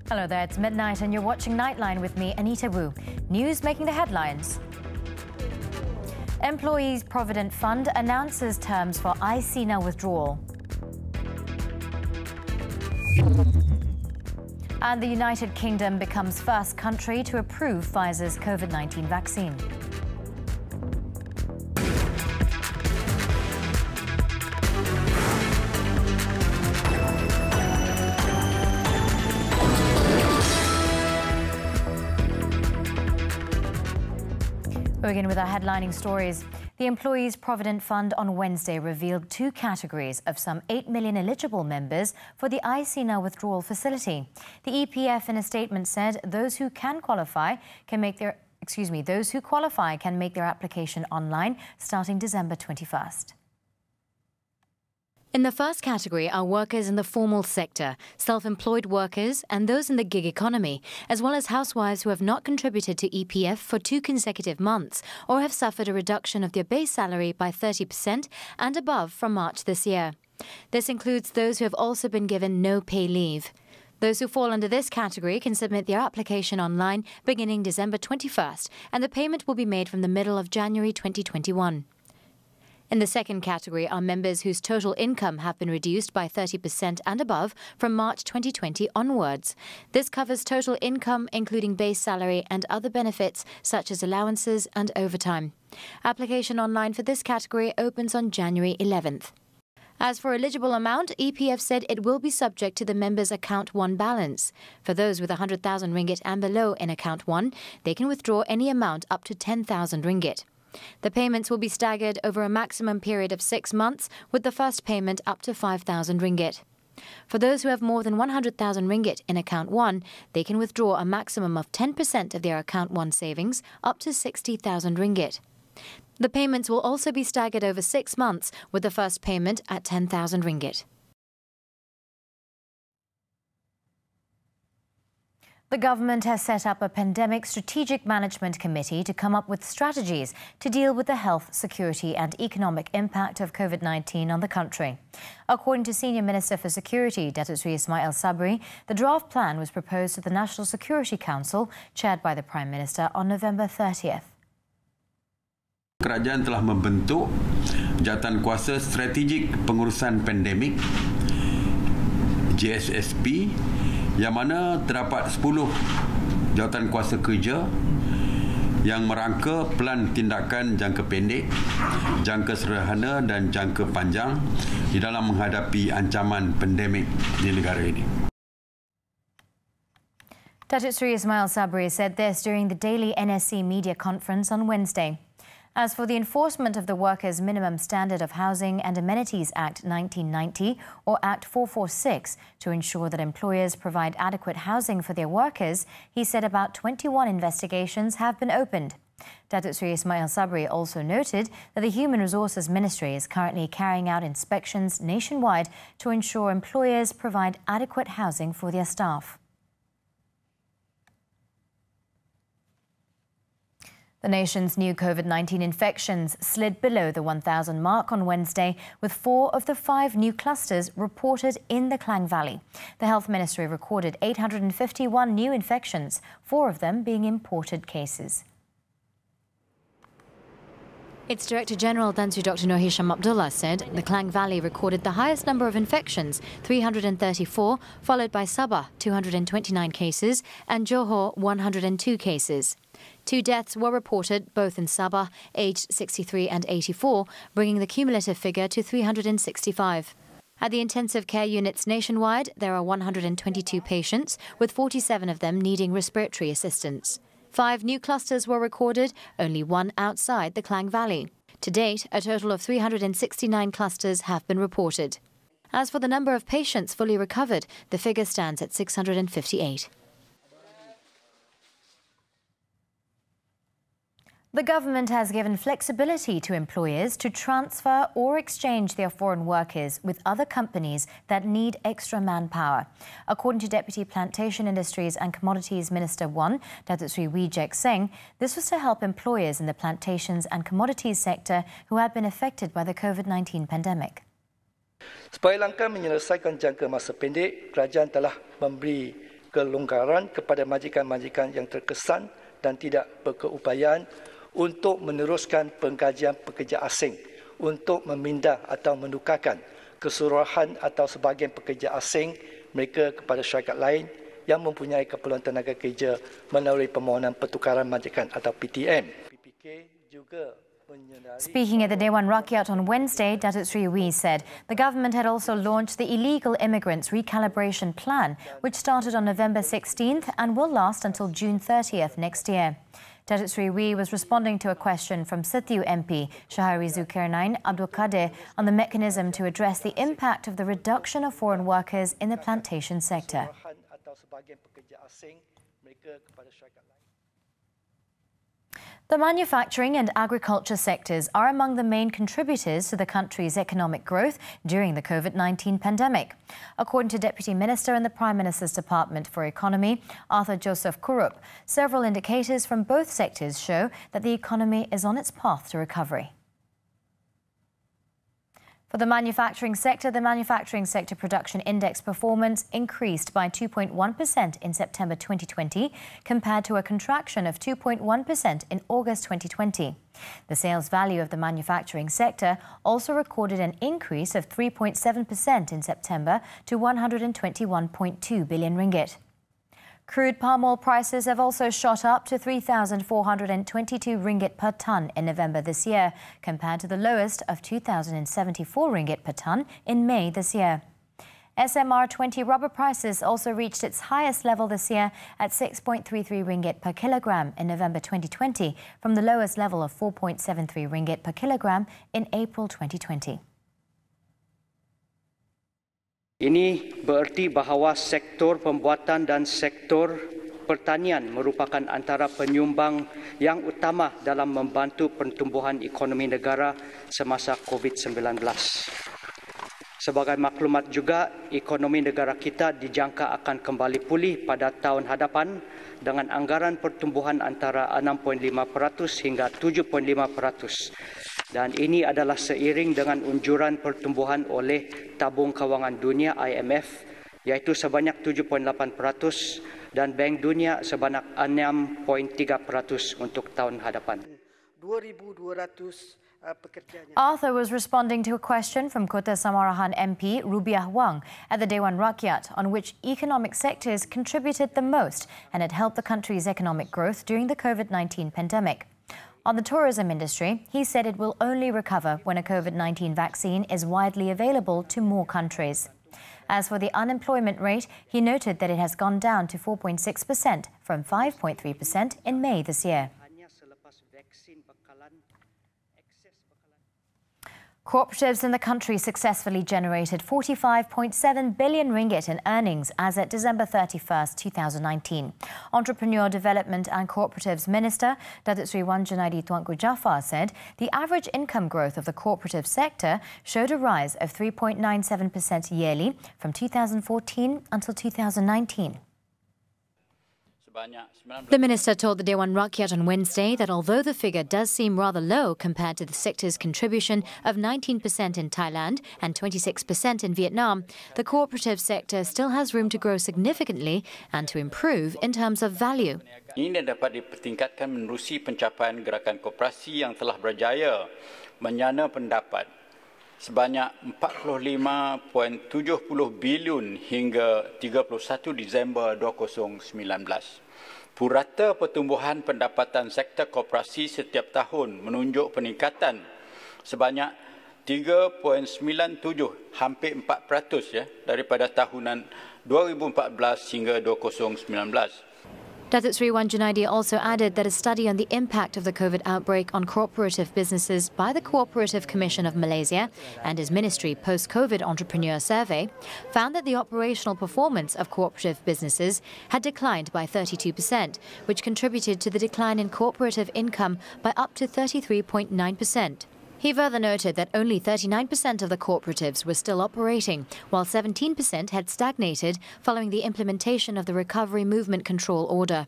Hello there, it's midnight and you're watching Nightline with me, Anita. News making the headlines. Employees Provident Fund announces terms for i-Sinar withdrawal. And the United Kingdom becomes first country to approve Pfizer's COVID-19 vaccine. We begin with our headlining stories. The Employees Provident Fund on Wednesday revealed two categories of some 8 million eligible members for the i-Sinar withdrawal facility. The EPF in a statement said those who qualify can make their application online starting December 21st. In the first category are workers in the formal sector, self-employed workers and those in the gig economy, as well as housewives who have not contributed to EPF for 2 consecutive months or have suffered a reduction of their base salary by 30% and above from March this year. This includes those who have also been given no pay leave. Those who fall under this category can submit their application online beginning December 21st, and the payment will be made from the middle of January 2021. In the second category are members whose total income have been reduced by 30% and above from March 2020 onwards. This covers total income, including base salary and other benefits such as allowances and overtime. Application online for this category opens on January 11th. As for eligible amount, EPF said it will be subject to the member's Account 1 balance. For those with 100,000 ringgit and below in Account 1, they can withdraw any amount up to 10,000 ringgit. The payments will be staggered over a maximum period of 6 months, with the first payment up to 5,000 ringgit. For those who have more than 100,000 ringgit in Account 1, they can withdraw a maximum of 10% of their Account 1 savings, up to 60,000 ringgit. The payments will also be staggered over 6 months, with the first payment at 10,000 ringgit. The government has set up a pandemic strategic management committee to come up with strategies to deal with the health, security and economic impact of COVID-19 on the country. According to Senior Minister for Security, Datuk Seri Ismail Sabri, the draft plan was proposed to the National Security Council, chaired by the Prime Minister, on November 30th. Kerajaan telah membentuk Jawatankuasa Strategik Pengurusan Pandemik JSSP, yang mana terdapat 10 jawatankuasa kerja yang merangka pelan tindakan jangka pendek, jangka sederhana dan jangka panjang di dalam menghadapi ancaman pandemik di negara ini. Datuk Seri Ismail Sabri said this during the daily NSC media conference on Wednesday. As for the enforcement of the Workers' Minimum Standard of Housing and Amenities Act 1990, or Act 446, to ensure that employers provide adequate housing for their workers, he said about 21 investigations have been opened. Datuk Seri Ismail Sabri also noted that the Human Resources Ministry is currently carrying out inspections nationwide to ensure employers provide adequate housing for their staff. The nation's new COVID-19 infections slid below the 1,000 mark on Wednesday, with 4 of the 5 new clusters reported in the Klang Valley. The Health Ministry recorded 851 new infections, 4 of them being imported cases. Its Director General, Tan Sri Dr. Noor Hisham Abdullah, said the Klang Valley recorded the highest number of infections, 334, followed by Sabah, 229 cases, and Johor, 102 cases. 2 deaths were reported, both in Sabah, aged 63 and 84, bringing the cumulative figure to 365. At the intensive care units nationwide, there are 122 patients, with 47 of them needing respiratory assistance. 5 new clusters were recorded, only 1 outside the Klang Valley. To date, a total of 369 clusters have been reported. As for the number of patients fully recovered, the figure stands at 658. The government has given flexibility to employers to transfer or exchange their foreign workers with other companies that need extra manpower. According to Deputy Plantation Industries and Commodities Minister 1, Datuk Sri Wijek Singh, this was to help employers in the plantations and commodities sector who had been affected by the COVID-19 pandemic. Supaya langkah menyelesaikan jangka masa pendek, kerajaan telah memberi kelonggaran kepada majikan-majikan yang terkesan dan tidak berkeupayaan untuk meneruskan penggajian pekerja asing untuk memindah atau menukarkan keseluruhan atau sebahagian pekerja asing mereka kepada syarikat lain yang mempunyai keperluan tenaga kerja melalui permohonan pertukaran majikan atau PTM. PPK juga Speaking at the Dewan Rakyat on Wednesday, Datuk Sri Wee said the government had also launched the Illegal Immigrants Recalibration Plan, which started on November 16th and will last until June 30th next year. Datuk Sri Wee was responding to a question from Sethiu MP Shahari Zulkarnain Abdul Kadir on the mechanism to address the impact of the reduction of foreign workers in the plantation sector. The manufacturing and agriculture sectors are among the main contributors to the country's economic growth during the COVID-19 pandemic. According to Deputy Minister in the Prime Minister's Department for Economy, Arthur Joseph Kurup, several indicators from both sectors show that the economy is on its path to recovery. For the manufacturing sector production index performance increased by 2.1% in September 2020 compared to a contraction of 2.1% in August 2020. The sales value of the manufacturing sector also recorded an increase of 3.7% in September to 121.2 billion ringgit. Crude palm oil prices have also shot up to 3,422 ringgit per tonne in November this year, compared to the lowest of 2,074 ringgit per tonne in May this year. SMR 20 rubber prices also reached its highest level this year at 6.33 ringgit per kilogram in November 2020, from the lowest level of 4.73 ringgit per kilogram in April 2020. Ini bererti bahawa sektor pembuatan dan sektor pertanian merupakan antara penyumbang yang utama dalam membantu pertumbuhan ekonomi negara semasa COVID-19. Sebagai maklumat juga, ekonomi negara kita dijangka akan kembali pulih pada tahun hadapan dengan anggaran pertumbuhan antara 6.5% hingga 7.5%. Dan ini adalah seiring dengan unjuran pertumbuhan oleh Tabung Kewangan Dunia IMF, yaitu sebanyak 7.8% dan Bank Dunia sebanyak 6.3% untuk tahun hadapan. Arthur was responding to a question from Kota Samarahan MP Rubiah Wang at the Dewan Rakyat on which economic sectors contributed the most and had helped the country's economic growth during the COVID-19 pandemic. On the tourism industry, he said it will only recover when a COVID-19 vaccine is widely available to more countries. As for the unemployment rate, he noted that it has gone down to 4.6% from 5.3% in May this year. Cooperatives in the country successfully generated 45.7 billion ringgit in earnings as at December 31st, 2019. Entrepreneur Development and Cooperatives Minister Datuk Sri Junaidi Tuanku Jaafar said the average income growth of the cooperative sector showed a rise of 3.97% yearly from 2014 until 2019. The minister told the Dewan Rakyat on Wednesday that although the figure does seem rather low compared to the sector's contribution of 19% in Thailand and 26% in Vietnam, the cooperative sector still has room to grow significantly and to improve in terms of value. Ini dapat dipertingkatkan menerusi pencapaian gerakan koperasi yang telah berjaya menyana pendapat sebanyak 45.70 bilion hingga 31 Disember 2019. Purata pertumbuhan pendapatan sektor koperasi setiap tahun menunjuk peningkatan sebanyak 3.97, hampir 4% daripada tahunan 2014 hingga 2019. Datuk Sri Junaidi also added that a study on the impact of the COVID outbreak on cooperative businesses by the Cooperative Commission of Malaysia and his ministry post-COVID entrepreneur survey found that the operational performance of cooperative businesses had declined by 32%, which contributed to the decline in cooperative income by up to 33.9%. He further noted that only 39% of the cooperatives were still operating, while 17% had stagnated following the implementation of the Recovery Movement Control Order.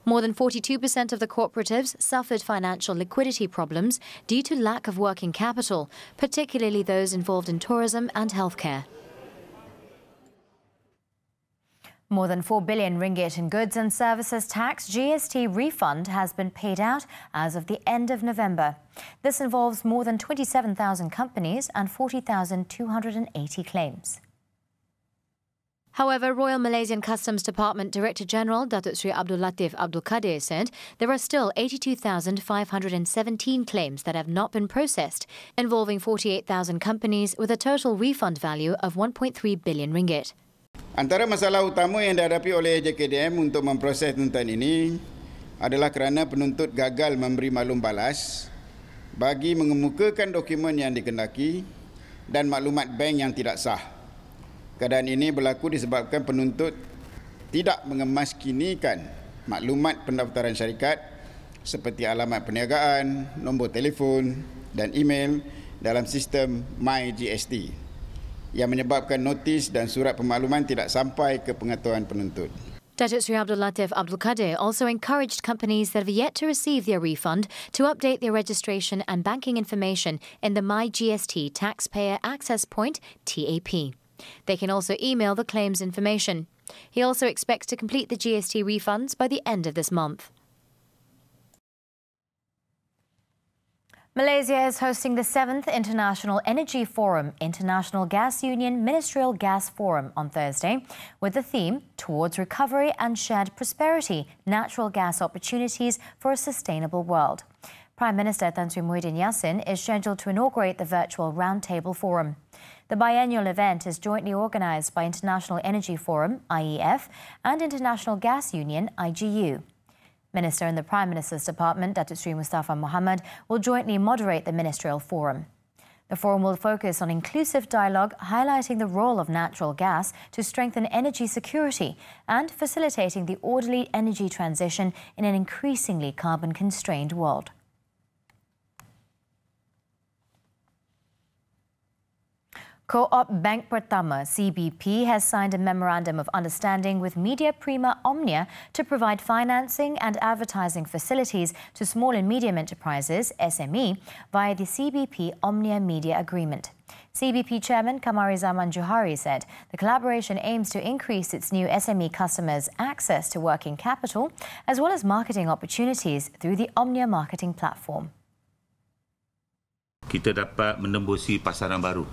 More than 42% of the cooperatives suffered financial liquidity problems due to lack of working capital, particularly those involved in tourism and healthcare. More than 4 billion ringgit in goods and services tax GST refund has been paid out as of the end of November. This involves more than 27,000 companies and 40,280 claims. However, Royal Malaysian Customs Department Director General Datuk Sri Abdul Latif Abdul Kadir said there are still 82,517 claims that have not been processed, involving 48,000 companies with a total refund value of 1.3 billion ringgit. Antara masalah utama yang dihadapi oleh JKDM untuk memproses tuntutan ini adalah kerana penuntut gagal memberi maklum balas bagi mengemukakan dokumen yang dikendaki dan maklumat bank yang tidak sah. Keadaan ini berlaku disebabkan penuntut tidak mengemaskinikan maklumat pendaftaran syarikat seperti alamat perniagaan, nombor telefon dan email dalam sistem MyGST yang menyebabkan notis dan surat pemakluman tidak sampai ke pengetahuan penuntut. Datuk Sri Abdul Latif Abdul Kadir also encouraged companies that have yet to receive their refund to update their registration and banking information in the MyGST Taxpayer Access Point (TAP). They can also email the claims information. He also expects to complete the GST refunds by the end of this month. Malaysia is hosting the 7th International Energy Forum, International Gas Union Ministerial Gas Forum on Thursday, with the theme Towards Recovery and Shared Prosperity, Natural Gas Opportunities for a Sustainable World. Prime Minister Tan Sri Muhyiddin Yassin is scheduled to inaugurate the virtual roundtable forum. The biennial event is jointly organised by International Energy Forum, IEF, and International Gas Union, IGU. Minister in the Prime Minister's Department, Datuk Sri Mustafa Mohamad, will jointly moderate the Ministerial Forum. The forum will focus on inclusive dialogue, highlighting the role of natural gas to strengthen energy security and facilitating the orderly energy transition in an increasingly carbon-constrained world. Co-op Bank Pertama, CBP, has signed a Memorandum of Understanding with Media Prima Omnia to provide financing and advertising facilities to small and medium enterprises, SME, via the CBP Omnia Media Agreement. CBP Chairman Kamarizaman Johari said the collaboration aims to increase its new SME customers' access to working capital as well as marketing opportunities through the Omnia marketing platform. Kita dapat menembusi pasaran baru.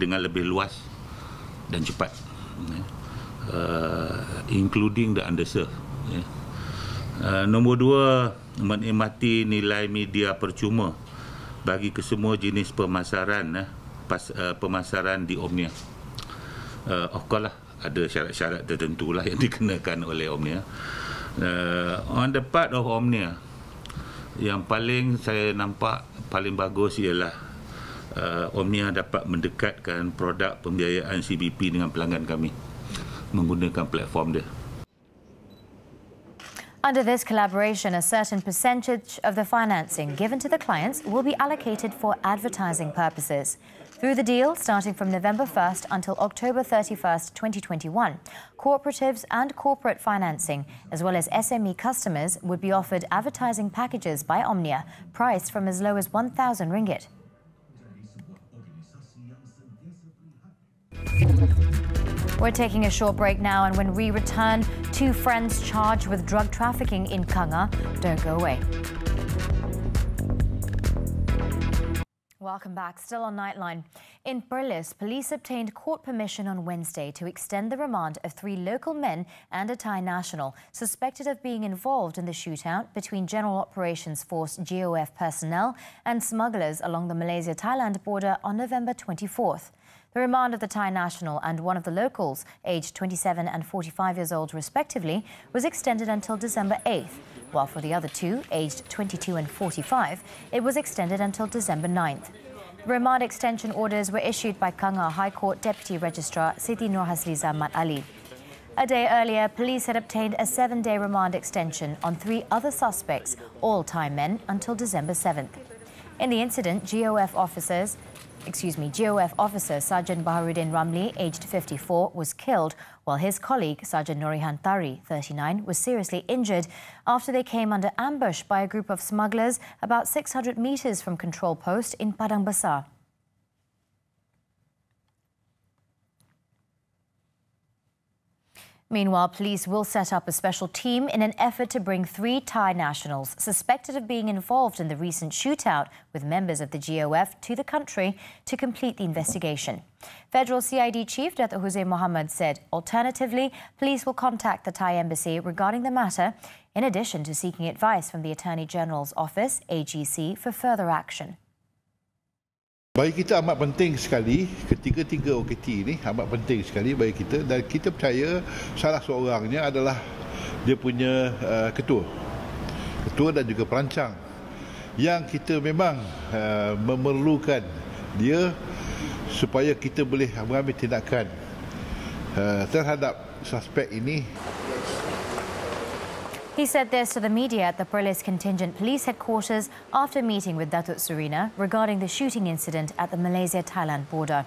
Dengan lebih luas dan cepat, including the underserved. Nombor 2, menikmati nilai media percuma bagi kesemua jenis pemasaran di Omnia. Of course lah, ada syarat-syarat tertentu lah yang dikenakan oleh Omnia. On the part of Omnia, yang paling saya nampak paling bagus ialah Omnia dapat mendekatkan produk pembiayaan CBP dengan pelanggan kami menggunakan platform dia. Under this collaboration, a certain percentage of the financing given to the clients will be allocated for advertising purposes. Through the deal, starting from November 1st until October 31st, 2021, cooperatives and corporate financing, as well as SME customers, would be offered advertising packages by Omnia, priced from as low as 1,000 ringgit. We're taking a short break now, and when we return, 2 friends charged with drug trafficking in Klang. Don't go away. Welcome back. Still on Nightline. In Perlis, police obtained court permission on Wednesday to extend the remand of 3 local men and a Thai national suspected of being involved in the shootout between General Operations Force GOF personnel and smugglers along the Malaysia-Thailand border on November 24th. The remand of the Thai national and one of the locals, aged 27 and 45 years old respectively, was extended until December 8th, while for the other 2, aged 22 and 45, it was extended until December 9th. The remand extension orders were issued by Klang High Court Deputy Registrar Siti Nurhasliza Mat Ali. A day earlier, police had obtained a 7-day remand extension on 3 other suspects, all Thai men, until December 7th. In the incident, GOF officer Sergeant Baharudin Ramli, aged 54, was killed, while his colleague Sergeant Norihan Tari, 39, was seriously injured after they came under ambush by a group of smugglers about 600 metres from control post in Padang Besar. Meanwhile, police will set up a special team in an effort to bring 3 Thai nationals suspected of being involved in the recent shootout with members of the GOF to the country to complete the investigation. Federal CID Chief Datuk Hussein Mohammed said, alternatively, police will contact the Thai embassy regarding the matter, in addition to seeking advice from the Attorney General's Office, AGC, for further action. Bagi kita amat penting sekali ketika 3 OKT ini, amat penting sekali bagi kita, dan kita percaya salah seorangnya adalah dia punya ketua dan juga perancang yang kita memang memerlukan dia supaya kita boleh mengambil tindakan terhadap suspek ini. He said this to the media at the Perlis Contingent Police Headquarters after meeting with Datuk Surina regarding the shooting incident at the Malaysia-Thailand border.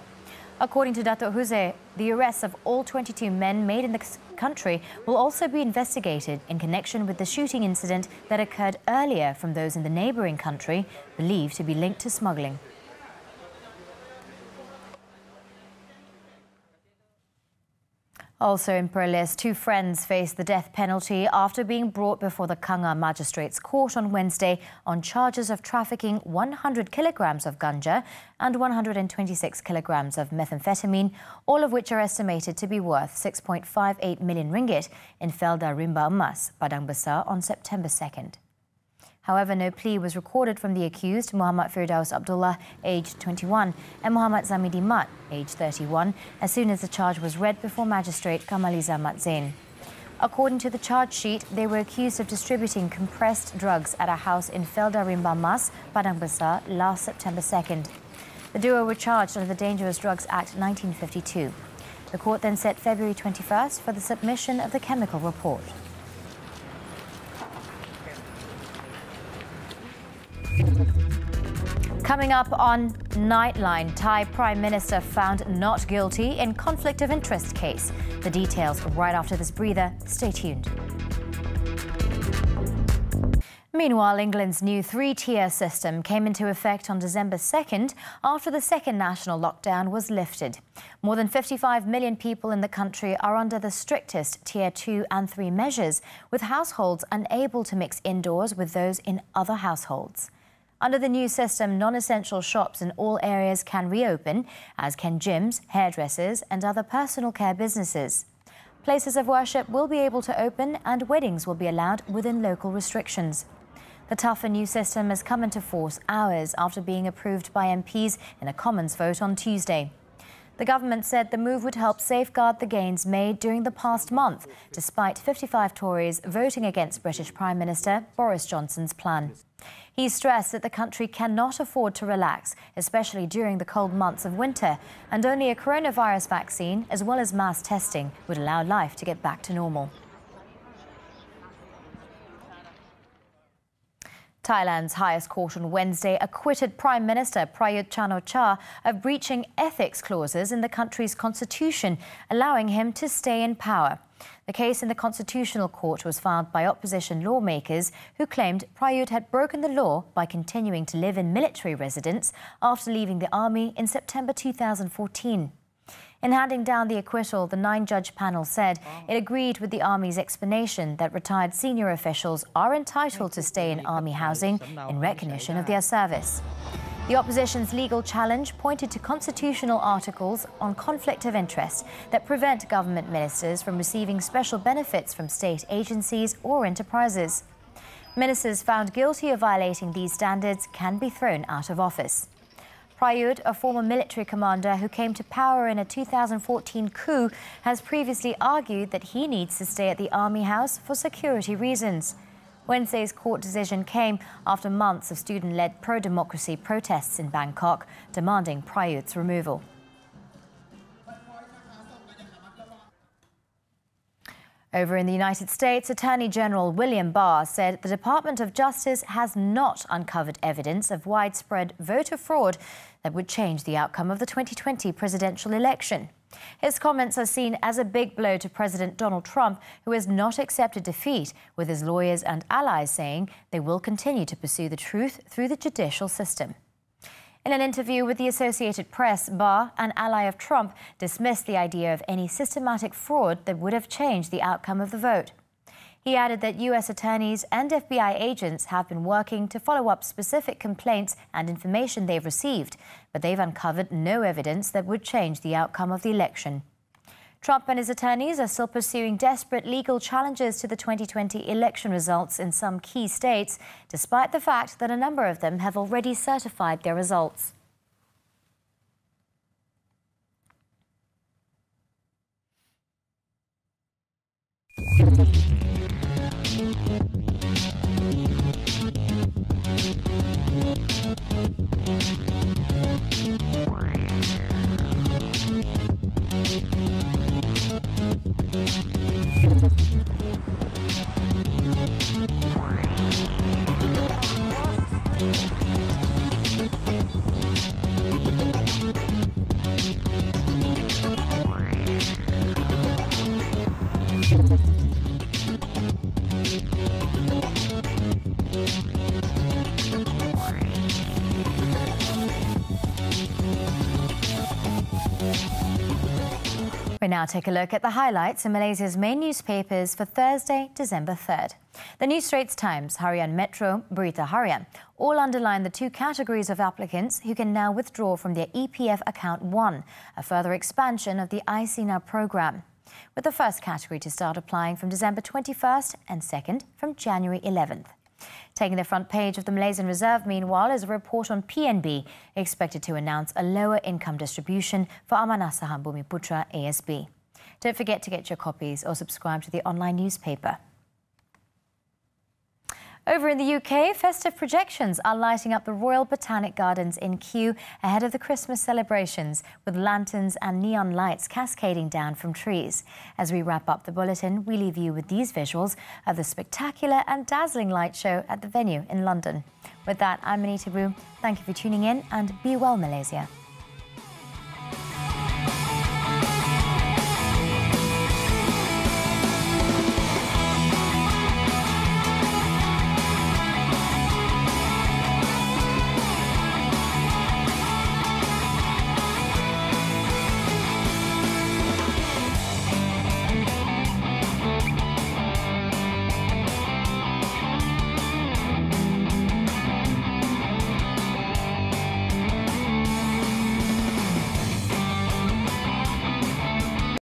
According to Datuk Hussein, the arrests of all 22 men made in the country will also be investigated in connection with the shooting incident that occurred earlier from those in the neighbouring country believed to be linked to smuggling. Also in Perlis, 2 friends faced the death penalty after being brought before the Kanga Magistrates Court on Wednesday on charges of trafficking 100 kilograms of ganja and 126 kilograms of methamphetamine, all of which are estimated to be worth 6.58 million ringgit in Felda Rimba Emas, Padang Besar, on September 2nd. However, no plea was recorded from the accused, Muhammad Firdaus Abdullah, aged 21, and Muhammad Zamidi Mat, aged 31, as soon as the charge was read before Magistrate Kamaliza Mat Zain. According to the charge sheet, they were accused of distributing compressed drugs at a house in Felda Rimba Mas, Padang Besar, last September 2nd. The duo were charged under the Dangerous Drugs Act 1952. The court then set February 21st for the submission of the chemical report. Coming up on Nightline, Thai Prime Minister found not guilty in conflict of interest case. The details right after this breather. Stay tuned. Meanwhile, England's new 3-tier system came into effect on December 2nd after the second national lockdown was lifted. More than 55 million people in the country are under the strictest Tier 2 and 3 measures, with households unable to mix indoors with those in other households. Under the new system, non-essential shops in all areas can reopen, as can gyms, hairdressers and other personal care businesses. Places of worship will be able to open and weddings will be allowed within local restrictions. The tougher new system has come into force hours after being approved by MPs in a Commons vote on Tuesday. The government said the move would help safeguard the gains made during the past month, despite 55 Tories voting against British Prime Minister Boris Johnson's plan. He stressed that the country cannot afford to relax, especially during the cold months of winter, and only a coronavirus vaccine, as well as mass testing, would allow life to get back to normal. Thailand's highest court on Wednesday acquitted Prime Minister Prayut Chan-o-cha of breaching ethics clauses in the country's constitution, allowing him to stay in power. The case in the Constitutional Court was filed by opposition lawmakers who claimed Prayut had broken the law by continuing to live in military residence after leaving the army in September 2014. In handing down the acquittal, the 9-judge panel said it agreed with the Army's explanation that retired senior officials are entitled to stay in Army housing in recognition of their service. The opposition's legal challenge pointed to constitutional articles on conflict of interest that prevent government ministers from receiving special benefits from state agencies or enterprises. Ministers found guilty of violating these standards can be thrown out of office. Prayut, a former military commander who came to power in a 2014 coup, has previously argued that he needs to stay at the Army House for security reasons. Wednesday's court decision came after months of student-led pro-democracy protests in Bangkok, demanding Prayut's removal. Over in the United States, Attorney General William Barr said the Department of Justice has not uncovered evidence of widespread voter fraud that would change the outcome of the 2020 presidential election. His comments are seen as a big blow to President Donald Trump, who has not accepted defeat, with his lawyers and allies saying they will continue to pursue the truth through the judicial system. In an interview with the Associated Press, Barr, an ally of Trump, dismissed the idea of any systematic fraud that would have changed the outcome of the vote. He added that U.S. attorneys and FBI agents have been working to follow up specific complaints and information they've received, but they've uncovered no evidence that would change the outcome of the election. Trump and his attorneys are still pursuing desperate legal challenges to the 2020 election results in some key states, despite the fact that a number of them have already certified their results. We now take a look at the highlights in Malaysia's main newspapers for Thursday, December 3rd. The New Straits Times, Harian Metro, Berita Harian all underline the two categories of applicants who can now withdraw from their EPF Account 1, a further expansion of the i-Sinar program, with the first category to start applying from December 21st and second from January 11th. Taking the front page of the Malaysian Reserve, meanwhile, is a report on PNB, expected to announce a lower income distribution for Amanah Saham Bumiputra ASB. Don't forget to get your copies or subscribe to the online newspaper. Over in the UK, festive projections are lighting up the Royal Botanic Gardens in Kew ahead of the Christmas celebrations, with lanterns and neon lights cascading down from trees. As we wrap up the bulletin, we leave you with these visuals of the spectacular and dazzling light show at the venue in London. With that, I'm Anita. Thank you for tuning in, and be well, Malaysia.